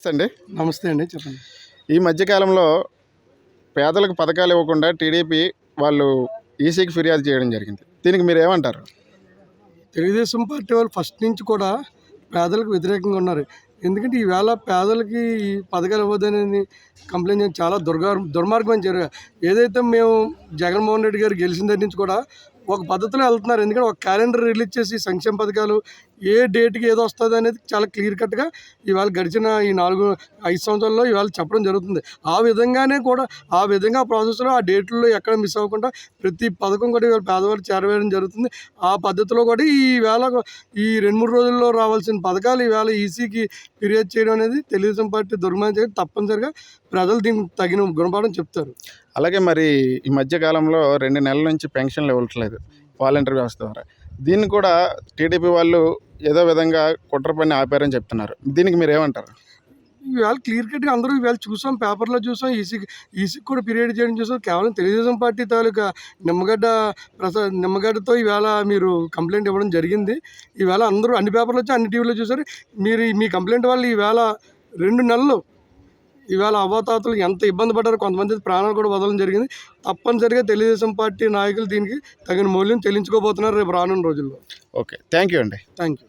అండి. నమస్తే అండి, చెప్పండి. ఈ మధ్యకాలంలో పేదలకు పథకాలు ఇవ్వకుండా టీడీపీ వాళ్ళు ఈసీకి ఫిర్యాదు చేయడం జరిగింది. దీనికి మీరేమంటారు? తెలుగుదేశం పార్టీ వాళ్ళు ఫస్ట్ నుంచి కూడా పేదలకు వ్యతిరేకంగా ఉన్నారు. ఎందుకంటే ఈవేళ పేదలకి ఈ పథకాలు ఇవ్వద్దనేది కంప్లైంట్ చేయడం చాలా దుర్మార్గమైన చర్య. ఏదైతే మేము జగన్మోహన్ రెడ్డి గారు గెలిచిన దగ్గర నుంచి కూడా ఒక పద్ధతిలో వెళ్తున్నారు. ఎందుకంటే ఒక క్యాలెండర్ రిలీజ్ చేసి సంక్షేమ పథకాలు ఏ డేట్కి ఏదో వస్తుంది అనేది చాలా క్లియర్ కట్గా ఇవాళ గడిచిన ఈ 4-5 సంవత్సరాల్లో ఇవాళ చెప్పడం జరుగుతుంది. ఆ విధంగా ప్రాసెస్లో ఆ డేట్లలో ఎక్కడ మిస్ అవ్వకుండా ప్రతి పథకం కూడా ఇవాళ పేదవాళ్ళు చేరవేయడం జరుగుతుంది. ఆ పద్ధతిలో కూడా ఈ 2-3 రోజుల్లో రావాల్సిన పథకాలు ఈవేళ ఈసీకి ఫిర్యాదు చేయడం అనేది తెలుగుదేశం పార్టీ దుర్మార్గం. తప్పనిసరిగా ప్రజలు దీనికి తగిన గుణపాఠం చెప్తారు. అలాగే మరి ఈ మధ్యకాలంలో 2 నెలల నుంచి పెన్షన్లు ఇవ్వట్లేదు వాలంటీర్ వ్యవస్థ ద్వారా. దీన్ని కూడా టీడీపీ వాళ్ళు ఏదో విధంగా కుట్ర పని ఆపారని చెప్తున్నారు. దీనికి మీరేమంటారు? ఇవాళ క్లియర్ కట్గా అందరూ ఇవాళ చూసాం, పేపర్లో చూసాం, ఈసీకి కూడా పీరియడ్ చేయడం చూసాం. కేవలం తెలుగుదేశం పార్టీ తాలూకా నిమ్మగడ్డతో ఇవాళ మీరు కంప్లైంట్ ఇవ్వడం జరిగింది. ఇవాళ అందరూ అన్ని పేపర్లు వచ్చి అన్ని టీవీలో చూసారు. మీరు మీ కంప్లైంట్ వల్ల ఇవాళ 2 నెలలు ఇవాళ అవ్వాతాతలు ఎంత ఇబ్బంది పడ్డారో, కొంతమంది ప్రాణాలు కూడా వదలడం జరిగింది. తప్పనిసరిగా తెలుగుదేశం పార్టీ నాయకులు దీనికి తగిన మూల్యం చెల్లించుకోబోతున్నారు రేపు రానున్న రోజుల్లో. ఓకే, థ్యాంక్ యూ అండి. Thank you.